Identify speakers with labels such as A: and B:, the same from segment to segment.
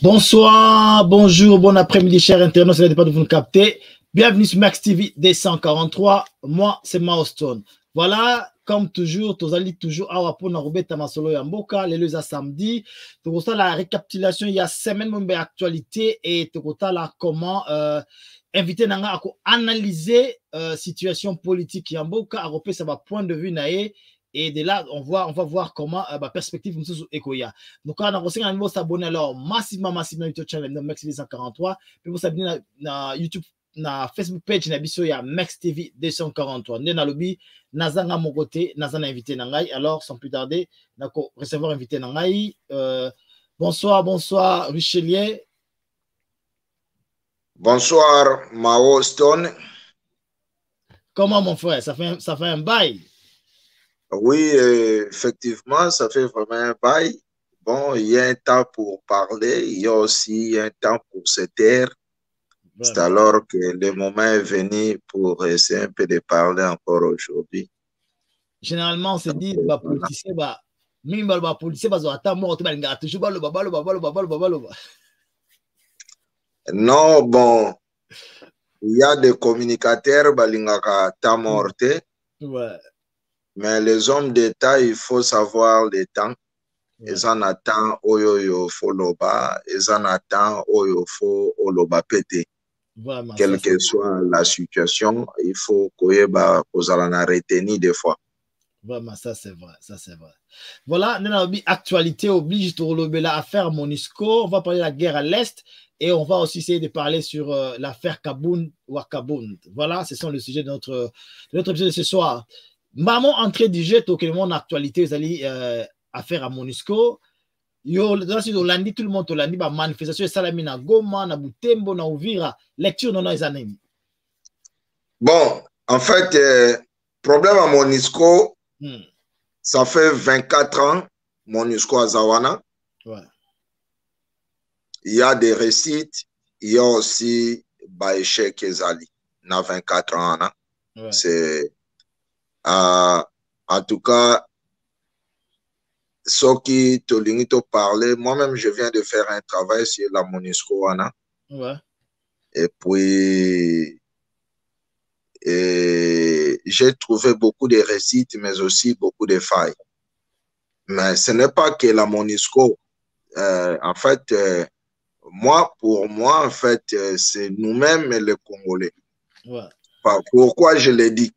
A: Bonsoir, bonjour, bon après-midi, chers internautes, ça pas de vous nous capter. Bienvenue sur Max TV D143. Moi, c'est Milestone. Voilà, comme toujours, tous allez toujours à pour Narubeta Masolo Yamboka, les à samedi. Tout ça, la récapitulation, il y a semaine de actualité et tout ça, là, comment inviter Nanga à analyser situation politique Yamboka, à repérer ça va point de vue naé. Et de là, on va voir comment la perspective nous Ekoya. Donc, on a aussi un niveau s'abonner alors massivement sur YouTube channel de Max TV 143. Puis vous s'abonner na YouTube, na Facebook page na biso ya Max TV 243. Nous na lobby, nazanga mon côté, nazana invité nangai. Alors, sans plus tarder, nako recevoir invité nangai. Bonsoir, Richelieu.
B: Bonsoir, Mao Stone.
A: Comment mon frère? Ça fait un bail.
B: Oui, effectivement, ça fait vraiment un bail. Bon, il y a un temps pour parler, il y a aussi un temps pour se taire. C'est alors que le moment est venu pour essayer un peu de parler encore aujourd'hui.
A: Généralement, on se dit, bah, politicien, bah, même bah, politicien, bah, mort,
B: non, bon, il y a des communicateurs, balingaka ta morte.
A: Ouais.
B: Mais les hommes d'État, il faut savoir les temps. Ils en attendent oyo foloba, ils en attendent oyo fo oloba pété. Quelle que soit la situation, il faut qu'on a retenu des fois.
A: Vraiment, ça c'est vrai. Voilà, actualité oblige de l'affaire Monusco. On va parler de la guerre à l'Est et on va aussi essayer de parler sur l'affaire Kaboun ou Kaboun. Voilà, ce sont les sujets de notre épisode de ce soir. Maman entrée du jet au monde actualité, vous allez affaire à Monusco. Yo, dans ce lundi, tout le monde lundi, bah manifestation salami na Goma, na Butembo, na Uvira, lecture non les années.
B: Bon, en fait, problème à Monusco, ça fait 24 ans, Monusco à Zawana.
A: Ouais.
B: Il y a des récits, il y a aussi Baéché Kezali, na 24 ans. Ouais. C'est en tout cas, ce qui te limite à parler, moi-même, je viens de faire un travail sur la Monusco.
A: Ouais.
B: Et puis, j'ai trouvé beaucoup de récits, mais aussi beaucoup de failles. Mais ce n'est pas que la Monusco. En fait, pour moi, en fait, c'est nous-mêmes les Congolais.
A: Ouais.
B: Pourquoi je l'ai dit?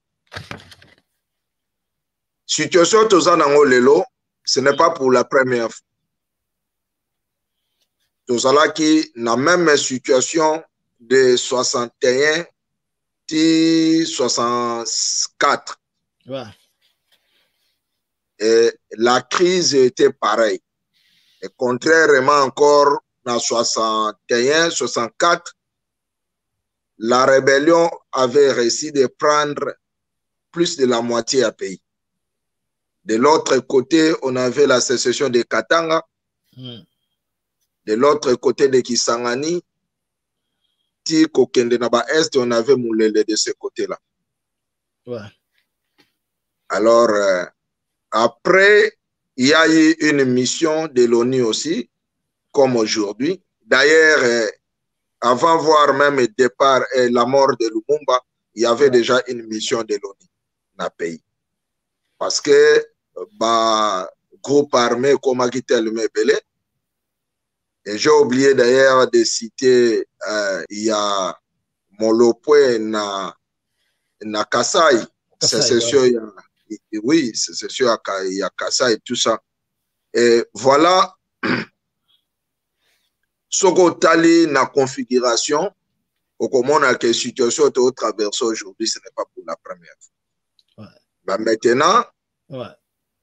B: Situation Tozana Lelo, ce n'est pas pour la première fois. Tozala qui n'a même situation de 61 64.
A: Ouais.
B: Et la crise était pareille. Et contrairement encore en 61, 64, la rébellion avait réussi de prendre plus de la moitié à pays. De l'autre côté, on avait la sécession de Katanga. De l'autre côté de Kisangani, Est, on avait Moulele de ce côté-là.
A: Ouais.
B: Alors, après, il y a eu une mission de l'ONU aussi, comme aujourd'hui. D'ailleurs, avant voir même le départ et la mort de Lumumba, il y avait déjà une mission de l'ONU dans le pays. Parce que, groupe armé comme Akitel Mebele, et j'ai oublié d'ailleurs de citer, il y a Molopwe na Kasai, sécession, oui, sécession, il y a Kasai et tout ça. Et voilà, Soko Tali na configuration, au comment on a que situation au traversée aujourd'hui, ce n'est pas pour la première fois. Ouais. Ben maintenant, ouais,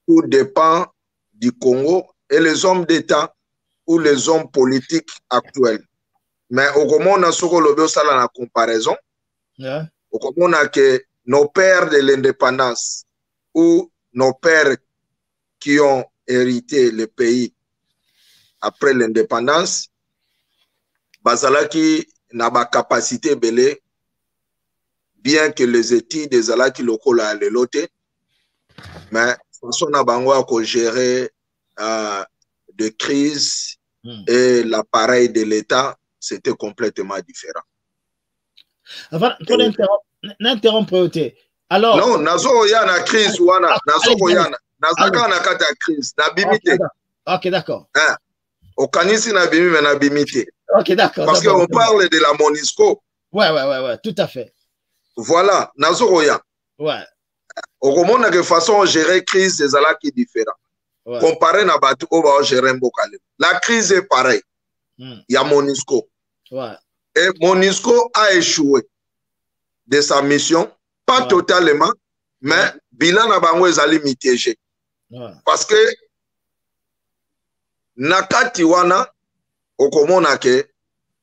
B: tout dépend du Congo et les hommes d'État ou les hommes politiques actuels. Mais au comment on a Soko Lobio Sala la comparaison, yeah, au comment on a que nos pères de l'indépendance ou nos pères qui ont hérité le pays après l'indépendance, Bazalaki n'a pas capacité belé, bien que les études des Alaki locaux la loté, mais façon n'a pas gérer de crise et l'appareil de l'État, c'était complètement différent.
A: Avant, pour n'interrompre, alors...
B: Non, nazo ya na crise wana, nazo koyana, nazaka na kata crise, na bimite.
A: Ok, d'accord.
B: Au kanisi na bimi, mais na bimite.
A: Ok, d'accord.
B: Parce qu'on parle de la MONUSCO.
A: Ouais, tout à fait.
B: Voilà, nazo koya.
A: Ouais.
B: Au comment de façon gérer crise des ala qui différent. Ouais. Comparé na batu oba gérer mbokale. La crise est pareille. Il y a MONUSCO.
A: Ouais.
B: Et MONUSCO a échoué de sa mission, pas totalement, mais bilan na bango ezali mitigé. Parce que nakati wana okomona ke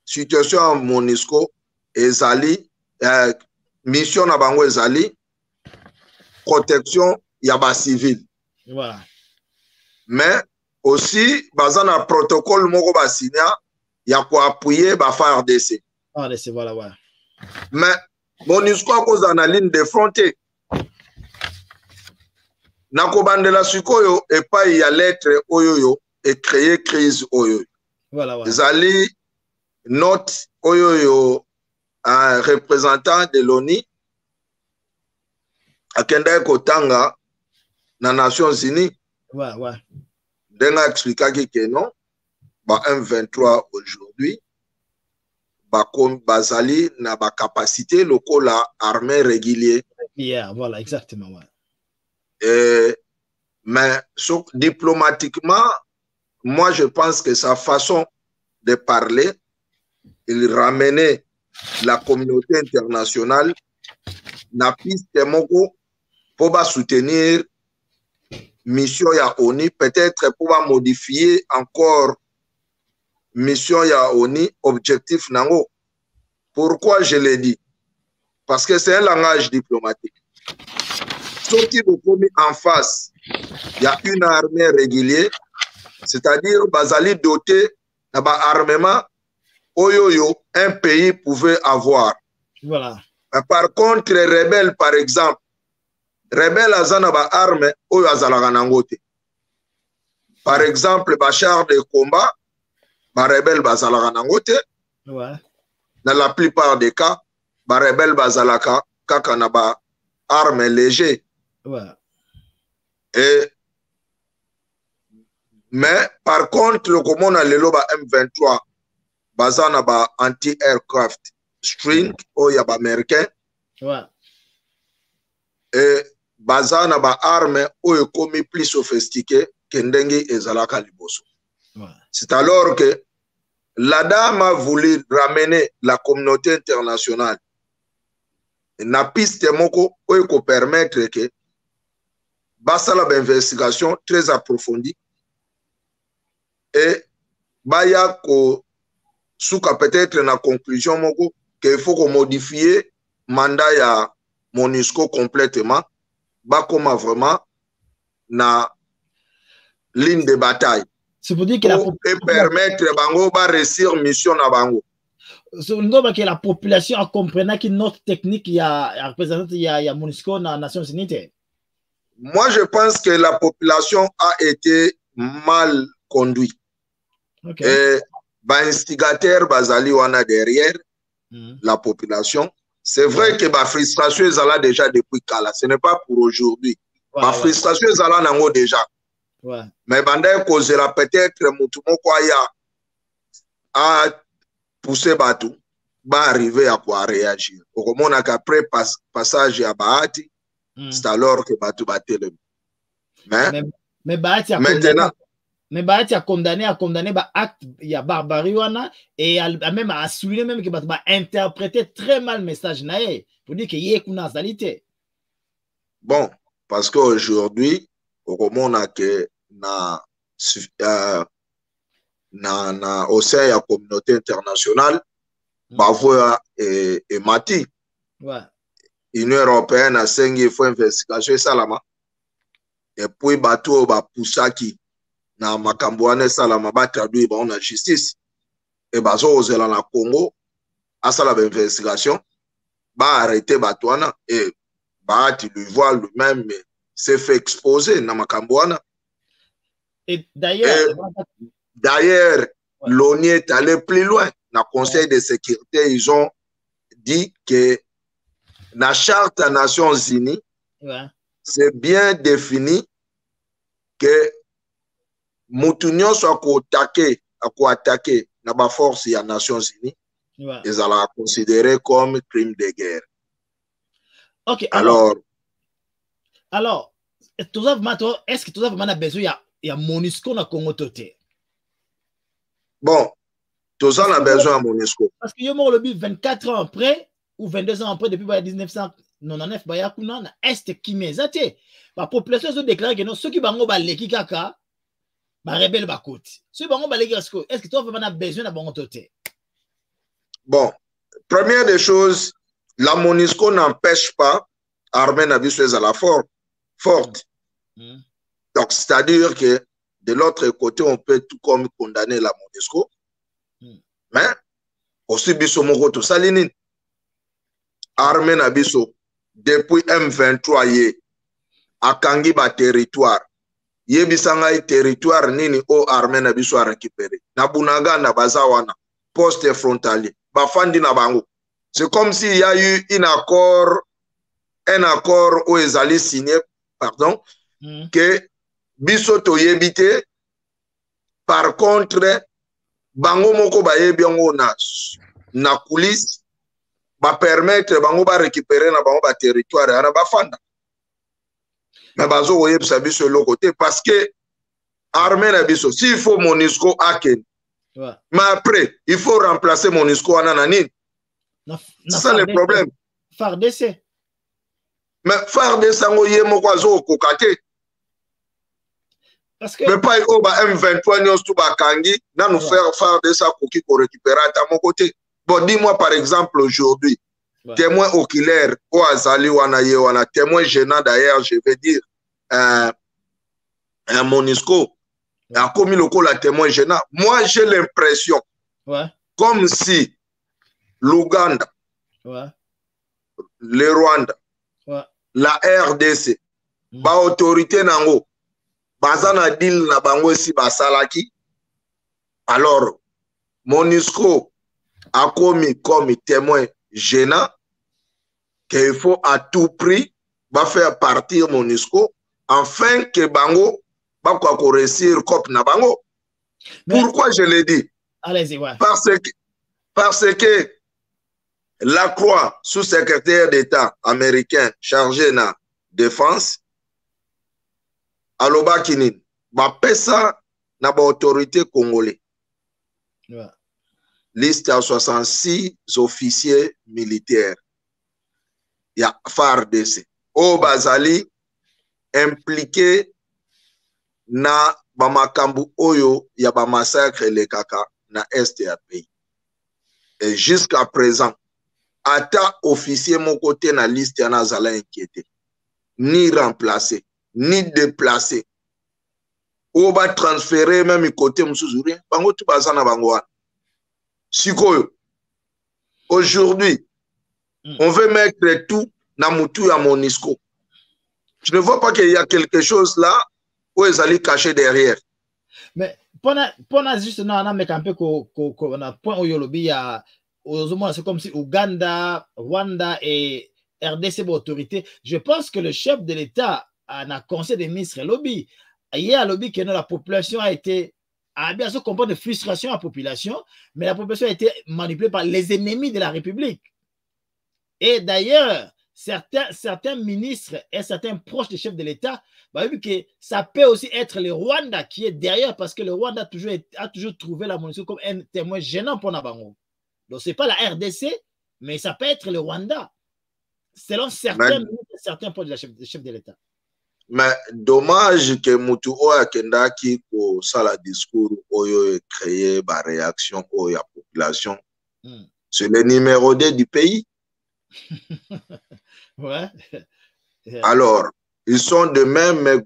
B: situation MONUSCO ezali mission na bango ezali protection ya ba civil.
A: Voilà.
B: Mais aussi bazana protocole moko ba signa ya ko appuyer ba FARDC.
A: FARDC, voilà, ouais.
B: Mais MONUSCO a cause en ligne de frontière. Nako bandela sikoyo et pas y a lettre oyoyo et créer crise oyoyo.
A: Voilà, ouais.
B: Zali note oyoyo un représentant de l'ONU akenda kotanga na Nations Unies.
A: Ouais.
B: Denga expliqué que non, ba M23 aujourd'hui bazali na ba capacité lokola armée régulière.
A: Yeah, voilà, exactement, ouais.
B: Mais diplomatiquement, moi je pense que sa façon de parler, il ramenait la communauté internationale na piste moko pour soutenir mission ya ONU, peut-être pour modifier encore mission ya ONU, objectif nango. Pourquoi je l'ai dit? Parce que c'est un langage diplomatique. Sauf qui vous commis en face, il y a une armée régulière, c'est-à-dire bazali doté d'un armement oyoyo un pays pouvait avoir.
A: Voilà.
B: Par contre, les rebelles, par exemple, rebelles azana ba arme oyo azalaka nangote. Par exemple, char de combat, ba rebelle bazalaka nangote.
A: Ouais.
B: Dans la plupart des cas, ba rebelle bazalaka kaka na ba arme léger.
A: Ouais.
B: Mais par contre, le commandant le loba M23 bazana ba anti-aircraft string oyo ba américain.
A: Ouais.
B: Et bazana ba arme oyo komi plus sophistiqué que ndengi ezalaka liboso.
A: Ouais.
B: C'est alors que la dame a voulu ramener la communauté internationale na piste moko oyo ko permettre que basala ba investigation très approfondie et baya ko souka peut-être na conclusion moko qu'il faut qu'on modifier mandat ya MONUSCO complètement ba comme vraiment na ligne de bataille.
A: C'est pour dire que
B: permettre bango ba réussir mission na bango.
A: Que la population a compris que notre technique il y a représenté il y a MONUSCO dans les Nations Unies.
B: Moi je pense que la population a été mal conduite.
A: Okay.
B: Et ba instigateur bazali wana derrière la population. C'est vrai que ma frustration est là déjà depuis Kala. Ce n'est pas pour aujourd'hui. Ma frustration est là nango déjà.
A: Ouais.
B: Mais bandai causera peut-être mutumo kwaya a pousser batou va arriver à quoi réagir. Au moment qu'après passage à Bahati, c'est alors que batou va télé.
A: Mais Bahati a
B: maintenant.
A: Mais Bahati a condamné acte il y a barbarie et même a souligné même que Bahati a interprété très mal le message naé pour dire qu'il y a une nasalité.
B: Bon, parce qu'aujourd'hui, au moment que au sein de la communauté internationale, Bavoua et Mati.
A: Ouais.
B: L'Union européenne a 5 fois investigation salama. Et puis, bateau ba poussaki na makambouane salama ba traduit ba on a justice. Et bazo ozela na Congo, a sala ba investigation, ba arrêter batouana et ba tu le vois lui-même s'est fait exposer na makambouana.
A: Et d'ailleurs,
B: l'ONU est allé plus loin. Dans le Conseil de sécurité, ils ont dit que dans la Charte des Nations Unies, c'est bien défini que Moutounion soit attaqué dans la force des Nations Unies, ils allaient considérer comme crime de guerre.
A: Ok,
B: alors
A: est-ce que tu as vraiment besoin de MONUSCO dans le Congo toté?
B: Bon, tout ça a besoin de MONUSCO.
A: Parce que yo le 24 ans après ou 22 ans après depuis 1999 bayakuna na est kimezate. La population a déclaré que non ceux qui bango baleki kaka ba rebelle ba côté. Ceux bango baleki est-ce que tu as vraiment besoin de bango toté?
B: Bon, première des choses, la MONUSCO n'empêche pas l'armée nabiso à la forte. Donc, c'est-à-dire que de l'autre côté, on peut tout comme condamner la MONUSCO, mais aussi biso moko to salinin. Armée nabiso depuis M23 ye akangi ba territoire. Ye bisanga territoire nini o armée nabiso a récupéré. Na Bunaga na Bazawana, poste frontalier. Bafandi na bango. C'est comme s'il y a eu un accord où ils allaient signer, pardon, que biso to yebite. Par contre, bango moko ba yebiango na coulisse ba permettre bango ba récupérer na bango ba territoire ana bafanda. Mais bazo oye biso le côté parce que armée na biso s'il faut MONUSCO aken. Mais après, il faut remplacer MONUSCO en ananine. C'est ça le problème.
A: FARDC.
B: Mais FARDC, mais pas M23, nous faire FARDC pour récupérer à mon côté. Bon, dis-moi par exemple aujourd'hui, témoin oculaire, ou Azali, ou témoin gênant d'ailleurs, je vais dire, un MONUSCO. A commis le coup la témoin gênant. Moi, j'ai l'impression, comme si l'Ouganda, le Rwanda, la RDC, ba autorité nango, bazana dil na bango si basalaki. Alors, MONUSCO a commis comme témoin gênant qu'il faut à tout prix faire partir MONUSCO afin que bango pourquoi je l'ai dit?
A: Allez-y,
B: parce que Lacroix, sous-secrétaire d'État américain chargé de la défense, aloba kinin, ba pesa na ba autorité congolais. Liste à 66 officiers militaires. Il y a FARDC. Au Bazali impliqué na bamakambu oyo ya ba massacre le kaka na est ya pays. Et jusqu'à présent, ata officier mon côté na liste ya nazala inquiété, ni remplacé, ni déplacé. Ou ba transférer même côté msuzuri, bango tu bazana bango. Sikoyo. Aujourd'hui, on veut mettre tout na mutu ya MONUSCO. Je ne vois pas qu'il y a quelque chose là où ils allaient cacher derrière.
A: Mais pendant juste on a un peu qu'on a point au Yolobi c'est comme si Ouganda, Rwanda et RDC autorité. Je pense que le chef de l'État a conseil des ministres lobby. Il y a un lobby que la population a bien sûr comprendre de frustration à la population, mais la population a été manipulée par les ennemis de la République. Et d'ailleurs, certains ministres et certains proches des chefs de l'État, vu que ça peut aussi être le Rwanda qui est derrière, parce que le Rwanda a toujours trouvé la MONUSCO comme un témoin gênant pour Nabango. Donc, ce n'est pas la RDC, mais ça peut être le Rwanda, selon certains ministres et certains proches des chefs de l'État.
B: Mais dommage que Moutou Akendaki pour ça la discours oyo créé la réaction de la population. C'est le numéro 2 du pays.
A: Ouais.
B: Alors, ils sont de même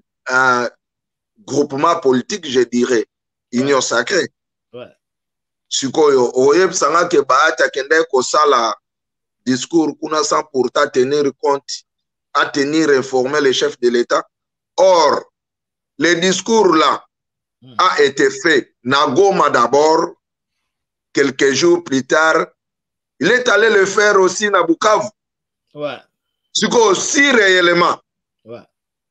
B: groupement politique, je dirais, union sacrée. Sikoyo, oyeb sanga ke baata kende ko sala discours kuna sans pourtant tenir compte, à tenir informé les chefs de l'État. Or, le discours là a été fait na Goma d'abord, quelques jours plus tard, il est allé le faire aussi à Bukavu.
A: Ouais.
B: Ce qu'aussi réellement,
A: Ouais.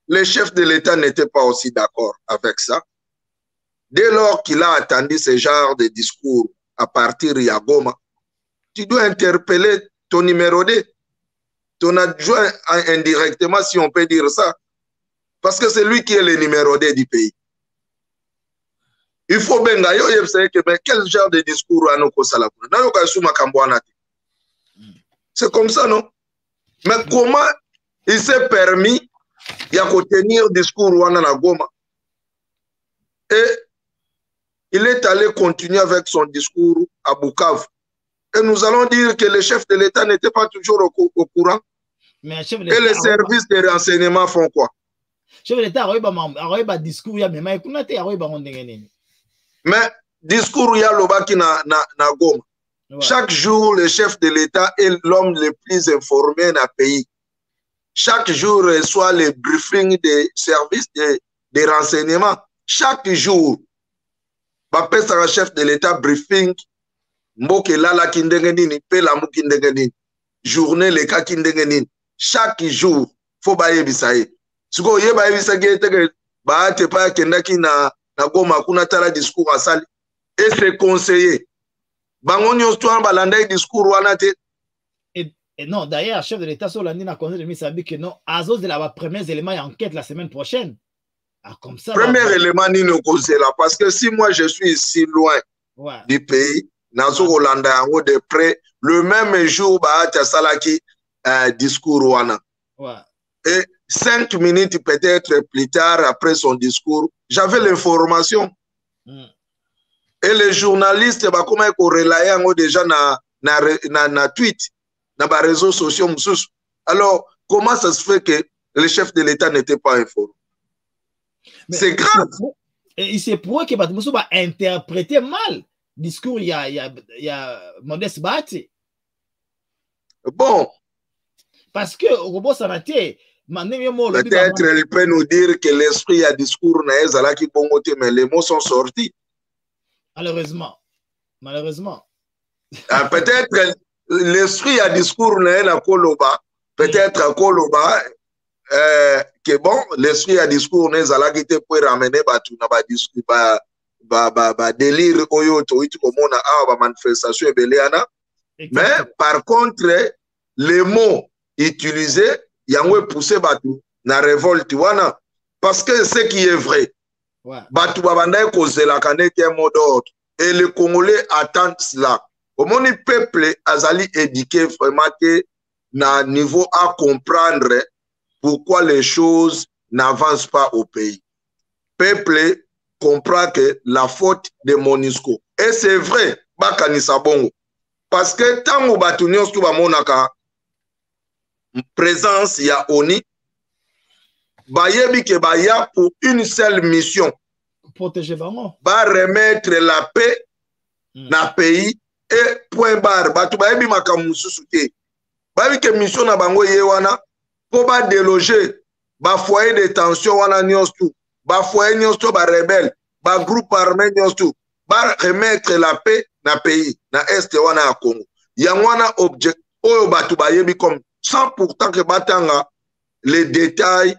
B: le chef de l'État n'était pas aussi d'accord avec ça. Dès lors qu'il a attendu ce genre de discours à partir de Goma, tu dois interpeller ton numéro 2, ton adjoint indirectement, si on peut dire ça, parce que c'est lui qui est le numéro 2 du pays. Il faut bien que quel genre de discours a nous c'est comme ça, non? Mais comment il s'est permis de tenir discours à Goma? Et il est allé continuer avec son discours à Bukavu. Et nous allons dire que le chef de l'État n'était pas toujours au courant.
A: Mais chef de
B: et les services de renseignement font quoi?
A: Chef de l'État a un discours, mais
B: discours, il y a l'obaki na Goma. Ouais. Chaque jour, le chef de l'État est l'homme le plus informé dans le pays. Chaque jour, il reçoit les briefings des services de renseignement. Chaque jour, le chef de l'État briefing, journée, les cas chaque jour, il faut bailler bisaye. Si vous avez bailler bisaye, vous pas kendaki na Goma kuna tala discours à sali. Et c'est conseillé.
A: Et non, d'ailleurs, chef de l'État sur l'année, a conseillé de Misabi que non, Azos de la première élément d'enquête la semaine prochaine. Ah, comme ça.
B: Premier élément, ni nous conseille là, parce que si moi je suis ici loin du pays, Nazo Hollanda de près, le même jour, Salaki discours wana. Et 5 minutes peut-être plus tard, après son discours, j'avais l'information. Et les journalistes, comment ils relaient déjà na tweet, dans les réseaux sociaux. Alors, comment ça se fait que le chef de l'État n'était pas informé? C'est grave.
A: Et il s'est prouvé que Batmoussou va interpréter mal le discours, il y a Modeste Bati.
B: Bon.
A: Parce que Robot Sanate,
B: peut-être il peut nous dire que l'esprit a discours, mais les mots sont sortis.
A: Malheureusement. Malheureusement.
B: Peut-être l'esprit a discours na Koloba. Peut-être à Koloba, que bon, l'esprit a discours na Zalakite pour ramener batu na ba discours ba délire oyo to itu komona a ba manifestation ebeleana. Mais par contre, les mots utilisés, yango poussé batu na révolte wana parce que ce qui est vrai. Batu babanda cause la canette un mot d'ordre. Et les Congolais attendent cela. Au moins, le peuple azali éduqué vraiment na niveau à comprendre pourquoi les choses n'avancent pas au pays. Peuple comprend que la faute de Monisco. Et c'est vrai, bakanisa bongo. Parce que tant que batunions tout monaka présence ya ONI, bayebi ke baya pour une seule mission.
A: Protéger Bango.
B: Va remettre la paix dans le pays et point barre. Batu ba ebi makamusu soute. Ba ebi ke mission na bango ye wana pour ba déloger ba foyer de tension wana nyonstu. Ba foyer nyonstu ba rebelle, ba groupe armé nyonstu. Ba remettre la paix dans le pays, na est wana ya Congo. Yang wana object oyo batu ba ebi comme sans pourtant que batanga les détails.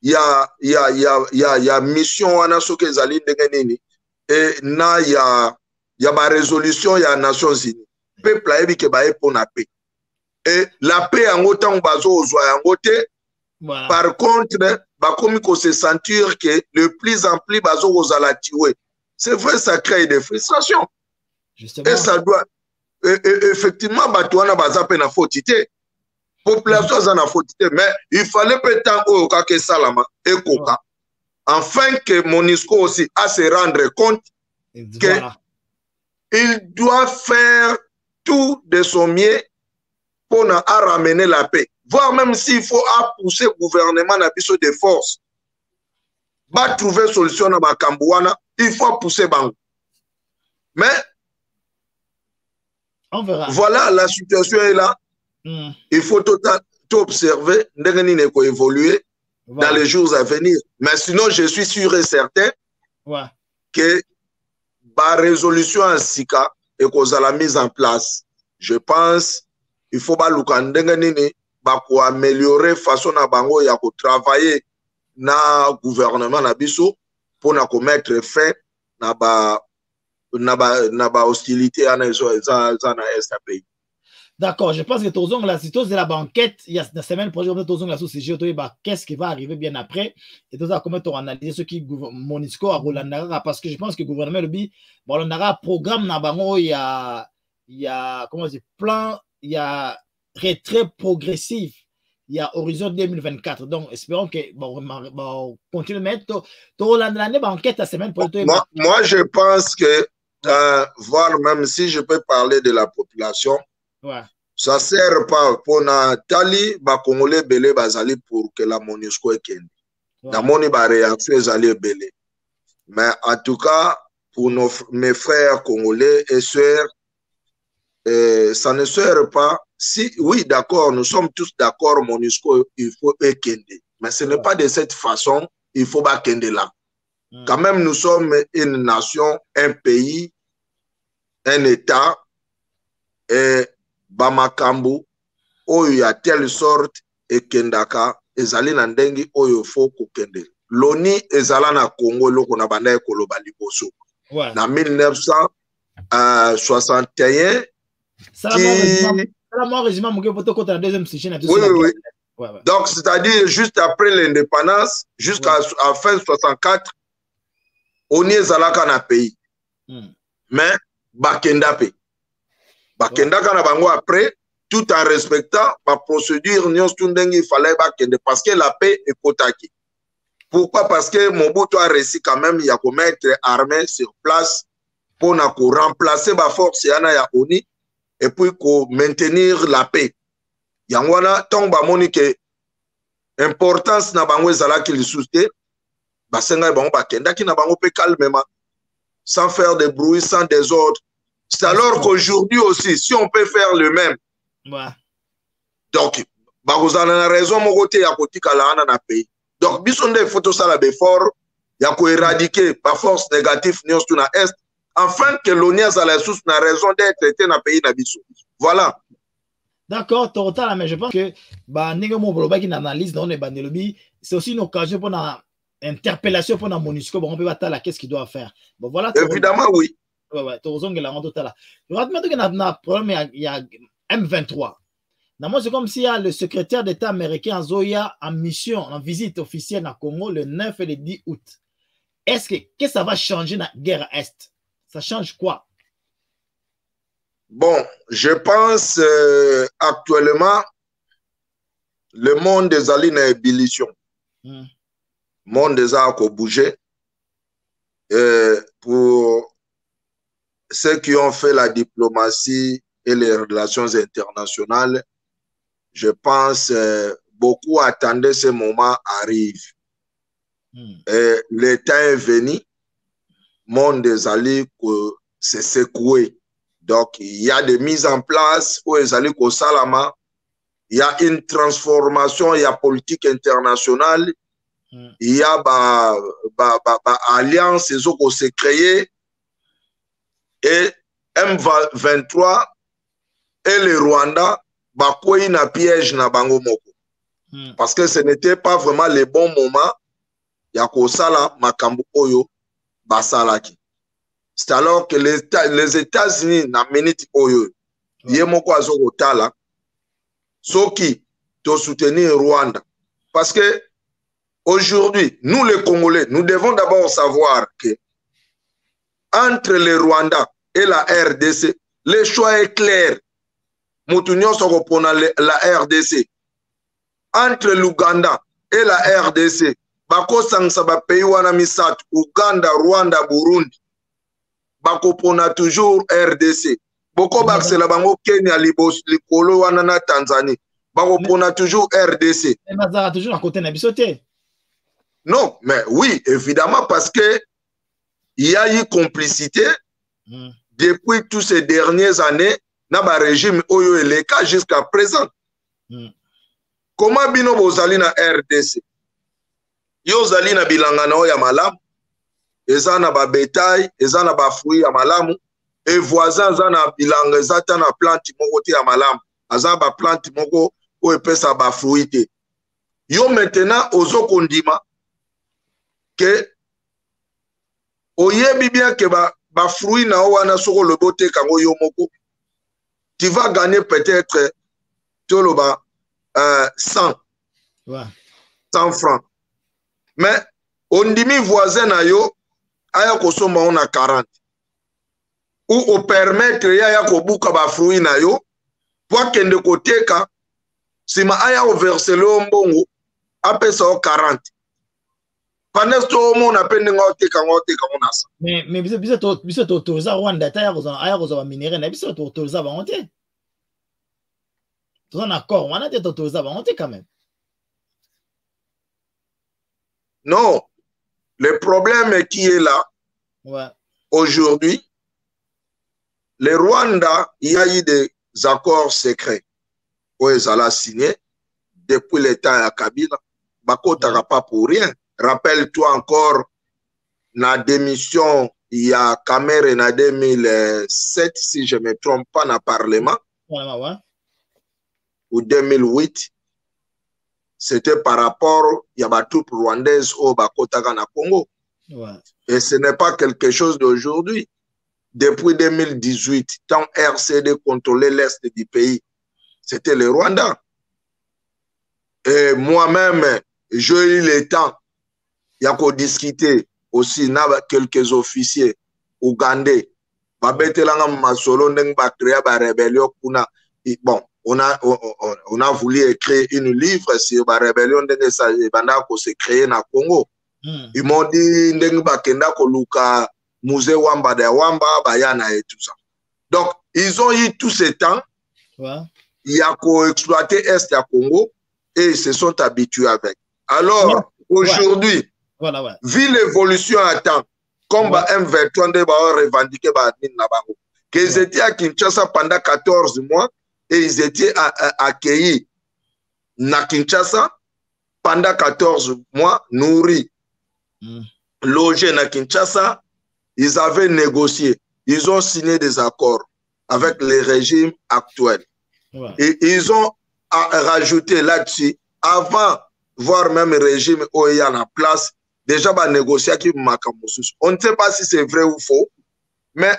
B: Il y a mission wana soke zali ndengenini et na il y a ma résolution il y a Nations Unies peuple a ke ba pour la paix et la paix en autant bazo ozwa yango te. Par contre ba komi ko se sentir que le plus en plus bazo ozala tiwe. C'est vrai, ça crée des frustrations. Justement. Et ça doit effectivement bato wana baza pe na fautité. Population en a fautité, mais il fallait peut-être au que Salama et Koka, afin que Monisco aussi a se rendre compte qu'il doit faire tout de son mieux pour ramener la paix. Voire même s'il faut pousser le gouvernement à biso de force, va trouver solution à Makambouana, il faut pousser Bango. Mais
A: on verra.
B: Voilà, la situation est là. Il faut tout observer, évoluer dans les jours à venir. Mais sinon, je suis sûr et certain que la résolution en Sika et cause à la mise en place. Je pense il faut améliorer façon na bango ya ko travailler na gouvernement na biso pour na mettre fin na ba hostilité à na pays.
A: D'accord, je pense que Tozong, la situation de la banquette, il y a la semaine prochaine, Tozong, la société, qu'est-ce qui va arriver bien après? Et Tozong, comment tu analyser ce qui Monisco à Rolandara? Parce que je pense que le gouvernement, le Rolandara, programme, il y a, comment dire, plan, il y a retrait progressif. Il y a horizon 2024. Donc, espérons que, bon, continue de mettre, Rolandara, banquette la semaine prochaine.
B: Moi, je pense que, voir même si je peux parler de la population,
A: ouais.
B: Ça ne sert pas pour Nathalie, Congolais belé bazali pour que la MONUSCO est kendi. La moni ba réaction est belé. Mais en tout cas, pour mes frères congolais et sœurs, ça ne sert pas. Si, oui, d'accord, nous sommes tous d'accord, MONUSCO, il faut kendi. Mais ce n'est pas de cette façon, il faut pas kendi là. Quand même, nous sommes une nation, un pays, un État, et Bamakambu, oyo ya telle sorte et kendaka, ezali na ndengi oyo fo kokende. Loni ezala na Congo loko na banda ekoloba liboso.
A: Ouais.
B: Na 1961, oui. Ouais. Donc, c'est-à-dire juste après l'indépendance, jusqu'à la fin 64, on y ezalaka na pays. Mais, bakenda pe. Bakenda kana bango après, tout en respectant la procédure, il fallait bakende parce que la paix est kotaki. Pourquoi? Parce que Mobutu a réussi quand même, il y a qu'à mettre armée sur place pour remplacer la force ya ONI et puis maintenir la paix. Yangwana, tant ba moni que importance na bango ezala ki li sousté, basenga bango bakenda ki na bango pe calmement, sans faire de bruit, sans désordre. C'est alors qu'aujourd'hui aussi, si on peut faire le même, donc, vous avez raison, mon côté, à côté, à la pays. Donc, bisonde photos ça la befort, il y a qu'à éradiquer par force négative, nous sommes à est, afin que l'ONU a la source, n'a raison d'être traité dans le pays d'Abissou. Voilà.
A: D'accord, total, mais je pense que, c'est aussi une occasion pour une interpellation pour la MONUSCO, on peut battre la qu'est-ce qu'il doit faire. Bon, voilà.
B: Évidemment, oui.
A: Ouais, il y a M23. C'est comme s'il y a le secrétaire d'État américain Zoya en mission, en visite officielle à Congo le 9 et le 10 août. Est-ce que ça va changer la guerre à Est? Ça change quoi?
B: Bon, je pense actuellement, le monde des alliés est ébullition. Le monde des arcs a bougé. Pour ceux qui ont fait la diplomatie et les relations internationales, je pense beaucoup attendaient ce moment arrive. Le temps est venu, le monde des alliés s'est secoué. Donc, il y a des mises en place pour les alliés au Salama. Il y a une transformation, il y a politique internationale. Il y a alliance, ils ont s'est créé. Et M23 et le Rwanda, bakoi na piège na bango moko. Parce que ce n'était pas vraiment le bon moment. Ya ko sala makambu oyo basalaki. C'est alors que les États-Unis na minute oyo yemoko azoko tala soki to soutenir Rwanda. Parce que aujourd'hui, nous les Congolais, nous devons d'abord savoir que entre le Rwanda et la RDC, le choix est clair. Moutounion Sokopona la RDC. Entre l'Ouganda et la RDC, Bako Sangsaba pays wana misat, Ouganda, Rwanda, Burundi. Bako pona toujours RDC. Boko Baksela Bango Kenya, Libos, Likolo, Wanana, Tanzanie. Bako pona toujours RDC.
A: Mais Mazara toujours à côté de Bissoté.
B: Non, mais oui, évidemment, parce que il y a eu complicité depuis toutes ces dernières années dans le régime Oyo et les cas jusqu'à présent. Comment bino bozali na RDC? Yo zali na bilangana ya malamu, eza na ba bétail, eza na ba fruits ya malamu, et voisin zana bilanga zata na plante moko te ya malamu aza ba plante moko o epesa ba fruité yo maintenant ozo kondima que oyebi bien que ba fruit na wana soko le boté kango yo moko tu vas gagner peut-être toloba 100
A: ouais.
B: 100 francs mais ondimi voisin na yo aya kosomba on a 40 ou au permettre ya kobuka ba fruit na yo pour kende koteka sima aya o verser le mbongo apesa o 40 pendant ce moment on appelle ngoteka ngona sa
A: mais biso autorisé Rwanda ta aya kozwa minéraux na biso autorisé ba honte tout en accord on a été autorisé ba honte quand même
B: non le problème qui est là
A: ouais.
B: Aujourd'hui le Rwanda il y a eu des accords secrets où ils allaient signer depuis le temps à Kabila bakotaka pas pour rien. Rappelle-toi encore la démission il y a Kamere en 2007 si je me trompe pas dans le Parlement
A: ouais.
B: ou 2008 c'était par rapport il y a des troupes rwandaises au bakotaka na Congo
A: ouais.
B: Et ce n'est pas quelque chose d'aujourd'hui. Depuis 2018 tant RCD contrôlait l'est du pays c'était le Rwanda. Et moi-même, j'ai eu le temps, il y a qu'à discuter aussi avec quelques officiers ougandais. Bon, on a voulu écrire une livre sur la rébellion de s'est créée dans le Congo. Ils m'ont dit que musée Wamba de Wamba, Bayana et tout ça. Donc, ils ont eu tout ce temps.
A: Ouais.
B: Il y a qu'à exploiter Est à Congo et ils se sont habitués avec. Alors, aujourd'hui,
A: voilà, ouais.
B: Vu l'évolution à temps, comme M23 de revendiqué qu'ils étaient à Kinshasa pendant 14 mois et ils étaient accueillis à Kinshasa pendant 14 mois, nourris, logés à Kinshasa, ils avaient négocié, ils ont signé des accords avec les régimes actuels.
A: Ouais.
B: Et ils ont rajouté là-dessus, avant, voire même le régime où il y a en place, déjà négocier avec Makamosus. On ne sait pas si c'est vrai ou faux, mais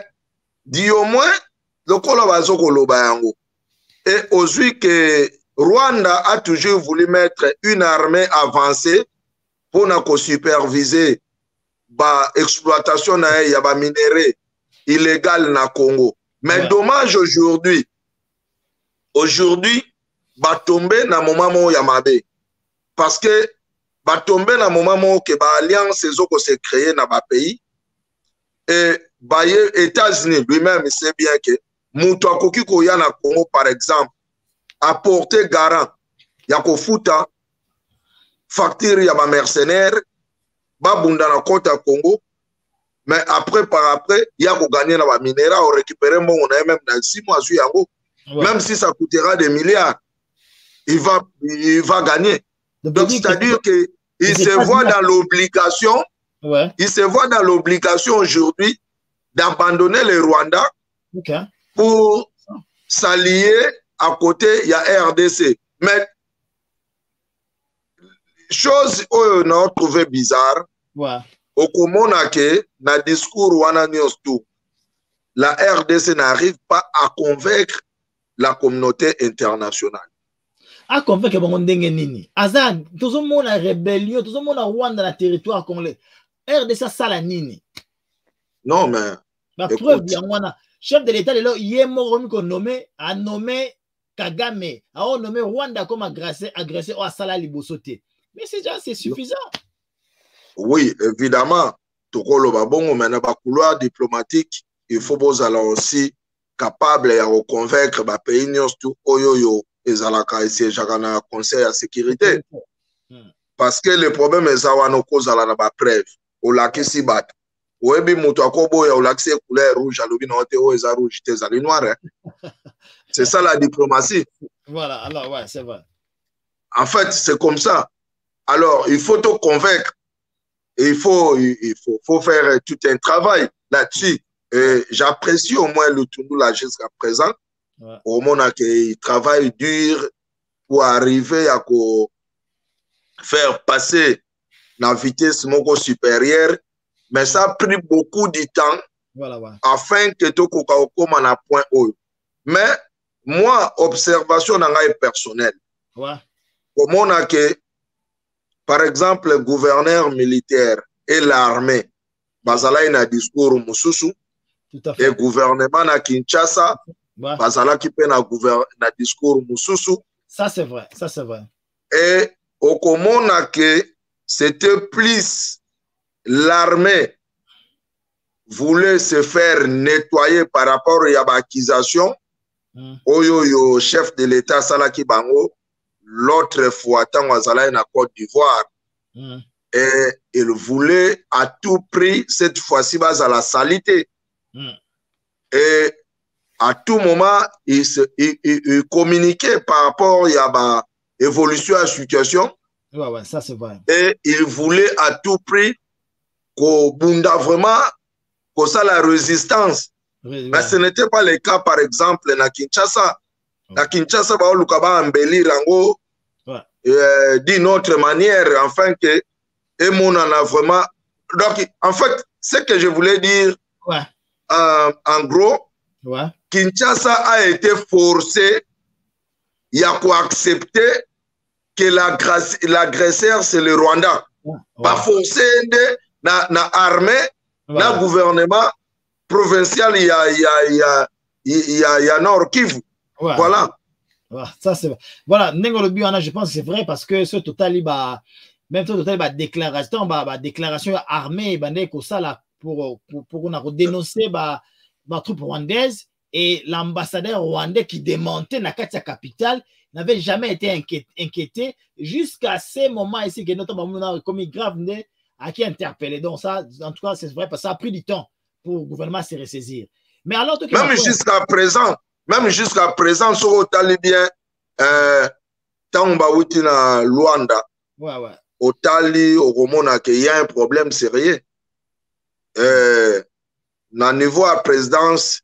B: dit au moins, le Kolobazo Kolobayango. Et aujourd'hui que Rwanda a toujours voulu mettre une armée avancée pour superviser l'exploitation de minéraux illégaux dans le Congo. Mais dommage aujourd'hui, tomber dans le moment où Yamabe. Parce que tomber dans le moment où l'alliance s'est créée dans le pays. Et les États-Unis lui-même sait bien que Moutouakoki Koya na Congo, par exemple, a porté garant. Yako futa, facture yaba mercenaire, babunda na compte à Congo. Mais après, par après, yako gagné dans la minéra, on récupère mon, on a même dans 6 mois, même si ça coûtera des milliards, il va gagner. Donc, c'est-à-dire qu'il se voit dans l'obligation, il se voit dans l'obligation aujourd'hui d'abandonner le Rwanda pour s'allier à côté, il y a RDC. Mais, chose qu'on a trouvé bizarre, au Komonake, dans le discours Wana News 2, la RDC n'arrive pas à convaincre la communauté internationale.
A: A convaincre bango ndenge nini azan tozomona rébellion tozomona Rwanda na territoire congolais RDC sala nini
B: non mais
A: la preuve ya wana chef de l'état lelo yemo ko nommé a nommé Kagame a nommé Rwanda comme agressé au sala libosoté mais c'est déjà c'est suffisant.
B: Oui évidemment tokolo babongo mais na ba couloir diplomatique il faut aussi capable de convaincre ba pays nyonso oyoyo ezalaka esiégeaka na conseil à sécurité parce que le problème ezawano kozala na ba preuve olakisi bato oyebi moto akoboya olakisi couleur rouge alobi na ote o eza rouge te ezali noir c'est ça la diplomatie.
A: Voilà alors ouais c'est vrai
B: en fait c'est comme ça alors il faut te convaincre et il faut faire tout un travail là-dessus Et j'apprécie au moins le Tundula jusqu'à présent.
A: Ouais.
B: Au moins qu'il travaille dur pour arriver à faire passer la vitesse supérieure. Mais ça a pris beaucoup de temps
A: Voilà, ouais.
B: afin que tu aies un point haut. Mais moi, observation est personnelle.
A: Ouais.
B: Comment on a que, par exemple, le gouverneur militaire et l'armée, Bazala a un discours Moussousou, et le gouvernement à Kinshasa,
A: ouais.
B: Bazala qui peut un discours Moussousou.
A: Ça, c'est vrai. Ça, c'est vrai.
B: Et au comment on a que c'était plus l'armée voulait se faire nettoyer par rapport à l'accusation. Oyo chef de l'État Salaki Bango, l'autre fois, tant en Côte d'Ivoire, et il voulait à tout prix, cette fois-ci, à la salité. Et à tout moment, il communiquait par rapport à l'évolution de la situation.
A: Ouais, ouais, ça c'est vrai.
B: Et il voulait à tout prix qu'on bunda vraiment, qu'on ça la résistance.
A: Ouais.
B: Mais ce n'était pas le cas, par exemple, à Kinshasa. À Kinshasa, on va embellir d'une autre manière, afin que et mon en a vraiment. Donc, en fait, ce que je voulais dire,
A: ouais.
B: En gros,
A: ouais.
B: Kinshasa a été forcé, il a quoi accepter que l'agresseur, c'est le Rwanda.
A: Ouais.
B: Pas forcé na armée, na gouvernement provincial, il y a Nord Kivu.
A: Ouais.
B: Voilà.
A: Ouais, ça c'est vrai. Voilà, je pense que c'est vrai parce que ce total, même ce total, déclaration armée, pour dénoncer la troupe rwandaise et l'ambassadeur rwandais qui démontait la capitale n'avait jamais été inquiété jusqu'à ces moments ici que notre maman a commis grave à qui interpellé. Donc ça, en tout cas, c'est vrai parce que ça a pris du temps pour le gouvernement se ressaisir. Mais alors,
B: même jusqu'à présent, sur le talibien, tant que na Luanda,
A: ouais, ouais.
B: au Tali, au Romona, qu'il y a un problème sérieux. Na niveau à présidence,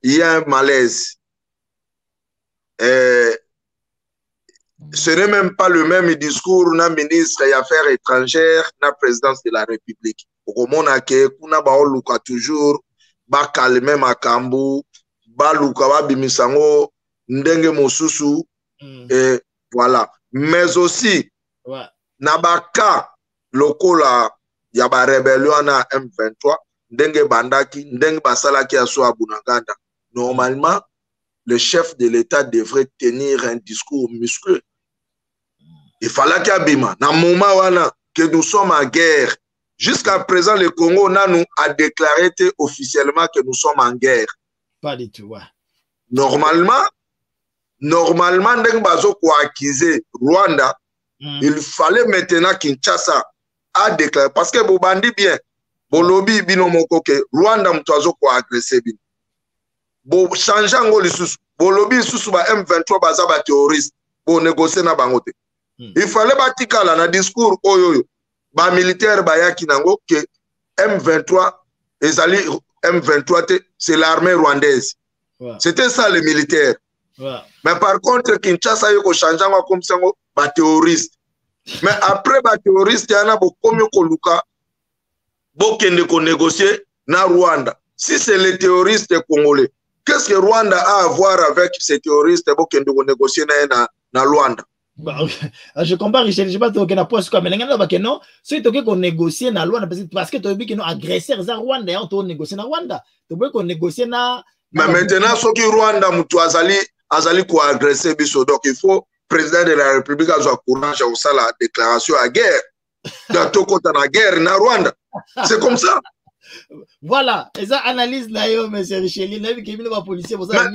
B: il y a un malaise. Ce n'est même pas le même discours na ministre des Affaires étrangères, na présidence de la République. Au Romona, kuna baoluka toujours, ba calmer makambu, ba luka ba bimisango, ndenge mosusu, et voilà. Mais aussi,
A: ouais.
B: Nabaka, lokola, yaba rébellion na M23, ndenge bandaki, ndenge basalaki aso abunaganda. Normalement, le chef de l'État devrait tenir un discours musclé. Il fallait qu'il y ait un moment que nous sommes en guerre. Jusqu'à présent, le Congo a déclaré officiellement que nous sommes en guerre.
A: Pas du tout, ouais.
B: Normalement, accuser Rwanda, il fallait maintenant Kinshasa a déclaré. Parce que vous bandit bien, Bolobi binomoko que Rwanda mtoazo kwa agressé bin. Bo changeant les sous, Bolobi sous ba M23 baza ba terroriste, bo négocier na bangote. Il fallait batikala na discours oyoyo. Ba militaire ba yaki nango que M23 ezali M23 c'est l'armée rwandaise. Ouais. C'était ça les militaires. Ouais. Mais par contre, Kinshasa yoko changeant comme ça ba terroriste. Mais après ba terroriste yana bo komyo koluka bo kende ko négocier na Rwanda. Si c'est les terroristes congolais, qu'est-ce que Rwanda a à voir avec ces terroristes bo kende ko négocier na Rwanda?
A: Bah, je compare, je ne sais pas si tu as posé comme non, si tu as négocié dans Rwanda, parce que tu as dit que nous agresseurs à Rwanda, on a négocié dans Rwanda. Tu as négocié dans.
B: Mais maintenant, ce qui Rwanda, tu as quoi agresser, donc il faut, le président de la République, avoir courage à la déclaration à guerre. Dans tout côté de la guerre, dans Rwanda. C'est comme ça.
A: Voilà, et ça analyse là, M. Richelieu, il a vu qu'il y a un policier pour ça.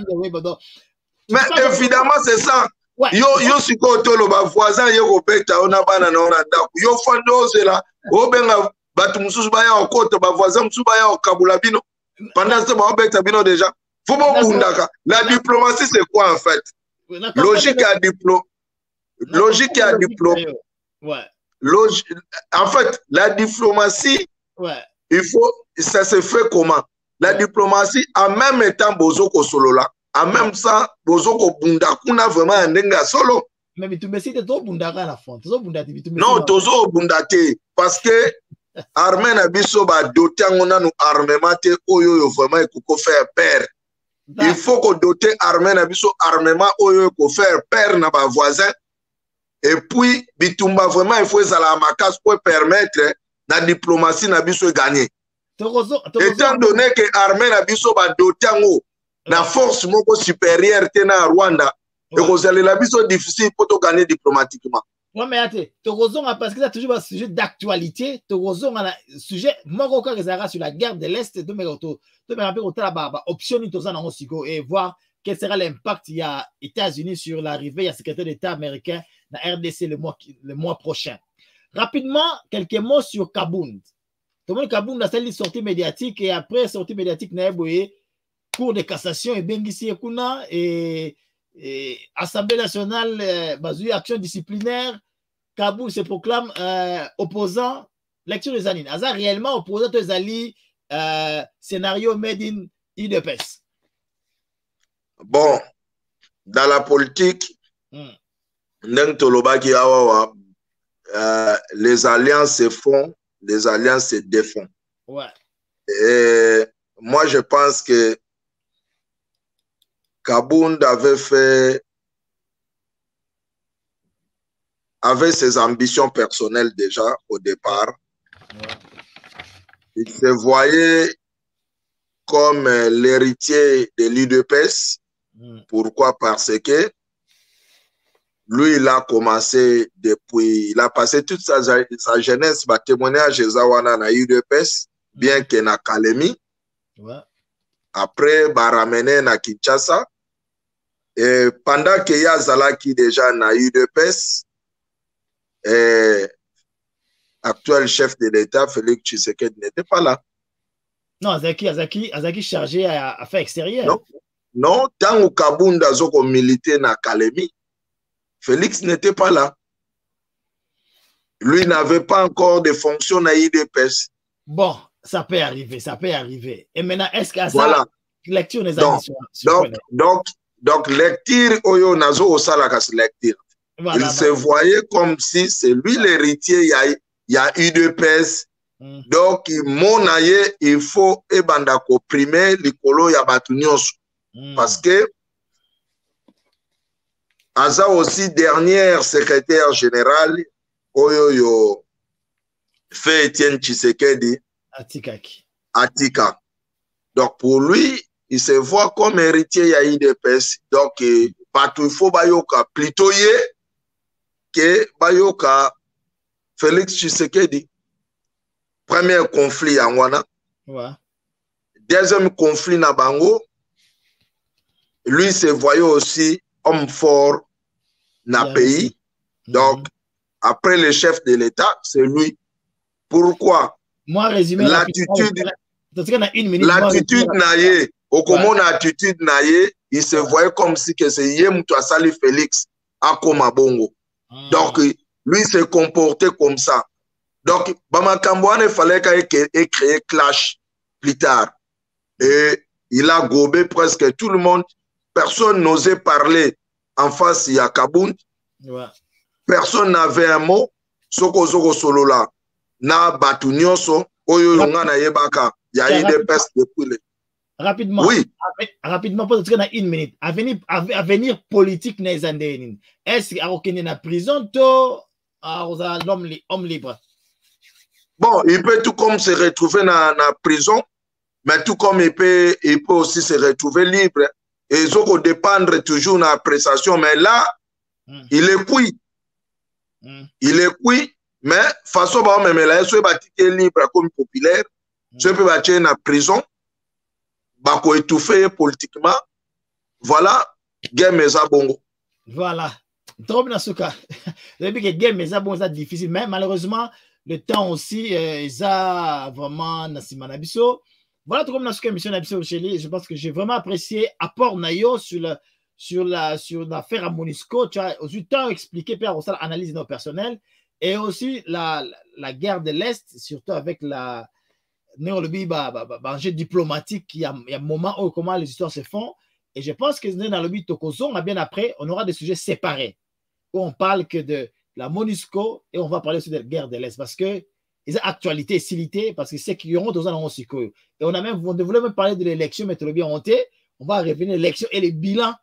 B: Mais évidemment, c'est ça. Ouais. Yo siko tolo ba voisin yo beta ona bana na ona ndaku yo fandoze la obenga batu mususu ba ya okota ba voisin mususu ba ya okabula bino pendant ce ba beta bino déjà faut pas bundaka. La diplomatie c'est quoi en fait? Logique à
A: ouais.
B: En fait la diplomatie, ouais. Il faut, ça se fait comment? La diplomatie, en même temps, Bozoko solo là, en même temps, Bozoko Bundakuna vraiment un denga solo.
A: Mais Bitumesi, tu es trop bundaka à la fin.
B: Non, Tozo Bundate, parce que armée na biso ba doté ngona nous armement te oyo vraiment eko faire peur. Il faut que doter armée na biso armement oyo eko faire peur na ba voisin. Et puis bitumba vraiment il faut ça la makas pour permettre la diplomatie na biso gagner. Étant donné que armée na biso ba doté ngo na force moko supérieure te na Rwanda et que la biso difficile pour to gagner diplomatiquement.
A: Oui, mais attends, parce que c'est toujours un sujet d'actualité. Torozon a un sujet, moi, sur la guerre de l'Est, de me rappeler option et voir quel sera l'impact il y a États-Unis sur l'arrivée, il y a secrétaire d'État américain dans RDC le mois prochain. Rapidement, quelques mots sur Kabound. Tout le monde Kabound a une sortie médiatique et après sortie médiatique, il y a cour de cassation et Bengissi Ekuna et Assemblée nationale, action disciplinaire, Kaboul se proclame opposant, lecture des années. Azar réellement opposant aux alliés, scénario made in IDPS.
B: Bon, dans la politique, les alliances se font, les alliances se défont.
A: Ouais.
B: Et moi, je pense que Kabound avait ses ambitions personnelles déjà au départ.
A: Ouais.
B: Il se voyait comme l'héritier de l'UDPS. Pourquoi? Parce que lui, il a commencé depuis, il a passé toute sa jeunesse, va témoignage à Zawana na UDPS, bien que na Kalemi.
A: Ouais.
B: Après, va ramener na Kinshasa. Et pendant qu'il y a Zalaki déjà na UDPS, actuel chef de l'État, Félix Tshisekedi, n'était pas là.
A: Non, Azaki chargé à affaires extérieures.
B: Non, tant que Kabounda Zoko milité na Kalemi, Félix n'était pas là. Lui n'avait pas encore de fonction à IDPS.
A: Bon, ça peut arriver, ça peut arriver. Et maintenant, est-ce qu'à
B: voilà.
A: Ça, lecture des
B: donc, lecture Oyo Nazo Osalakas lecture.
A: Voilà,
B: il se voyait comme si c'est lui l'héritier, il y a UDPS. Donc, il faut ebandako primer l'icolo yabatunios. Parce que Aza aussi dernière secrétaire générale Oyo fait Étienne Tshisekedi Atika. Donc, pour lui, il se voit comme héritier à IDPS. Donc, partout il faut bayoka plutôt que bayoka Félix Tshisekedi. Premier conflit en Wana.
A: Ouais.
B: Deuxième conflit na Bango. Lui se voyait aussi homme fort na pays. Donc, après le chef de l'État, c'est lui. Pourquoi?
A: Moi, résumé.
B: L'attitude naïe. Au comment l'attitude naïe, il se voyait comme si que c'est Yem Touassali Félix à Komabongo. Donc, lui se comportait comme ça. Donc, Bamakambouane, il fallait qu'il ait créé clash plus tard. Et il a gobé presque tout le monde. Personne n'osait parler en face de Kabound.
A: Ouais.
B: Personne n'avait un mot. Soko Zoko Solola. Na Batunyoso. Oyo Yonga na Yebaka. Il y a eu des pestes depuis le...
A: Rapidement.
B: Oui.
A: Rapidement, parce que dans une minute. Avenir politique n'est pas. Est-ce qu'il y a une prison à l'homme libre?
B: Bon, il peut tout comme se retrouver dans la prison, mais tout comme il peut aussi se retrouver libre. Et ils ont dépendre toujours de la prestation. Mais là, il est cuit. Il est cuit, mais façon bah même là, il est libre comme populaire. Je peux battre dans la prison, bah ko étouffer politiquement. Voilà, game meza bongo.
A: Voilà. Trop bien ce cas. Depuis que game meza bongo c'est difficile, mais malheureusement le temps aussi, ça vraiment Nassima Nabiso. Voilà, tout comme dans ce émission Nabiso Cheli, je pense que j'ai vraiment apprécié apport Nayo sur l'affaire à Monisco. Tu as aussi tant expliqué, Père Rossal, analyse non personnelle, et aussi la guerre de l'Est, surtout avec un jeu diplomatique, il y a un moment où comment les histoires se font. Et je pense que dans le but Tokozonga, bien après, on aura des sujets séparés où on parle que de la MONUSCO et on va parler aussi de la guerre de l'Est parce que ils ont actualité et silité parce que c'est qui ont dans un et on a même, on voulait même parler de l'élection, mais bien on va revenir à l'élection et les bilans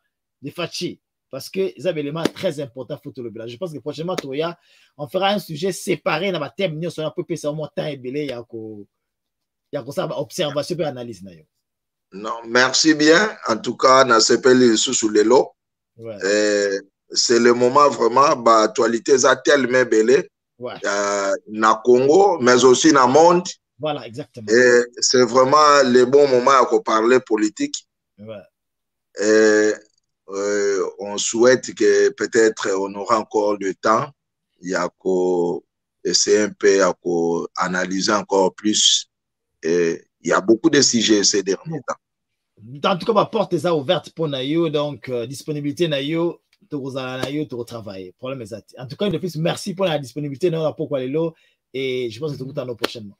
A: de Fachi parce que c'est un élément très important pour tout le bilan. Je pense que prochainement, Toya, on fera un sujet séparé dans ma thème, nous on peut passer au moins temps et belé, il y a ça observation et analyse.
B: Non, merci bien. En tout cas, on s'appelle sous les lots. C'est le moment vraiment, l'actualité est tellement belle. Na Congo, mais aussi dans le monde.
A: Voilà, exactement.
B: Et c'est vraiment le bon moment à parler politique. Et on souhaite que peut-être on aura encore le temps. Il y a qu'à essayer un peu à analyser encore plus. Et il y a beaucoup de sujets ces derniers temps.
A: En tout cas, ma porte est ouverte pour Nayo, donc disponibilité Nayo, tu travailler. Problème est en tout cas, de plus, merci pour la disponibilité pour et je pense que tu vous prochainement.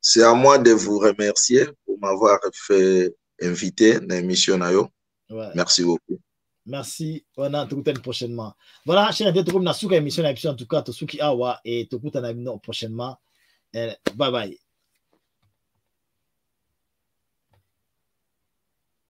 B: C'est à moi de vous remercier pour m'avoir fait inviter dans l'émission Nayo. Merci beaucoup.
A: Merci, on a tout prochainement. Voilà, chers internautes, on a une émission en tout cas, tu qui awa et tu prochainement. Bye bye.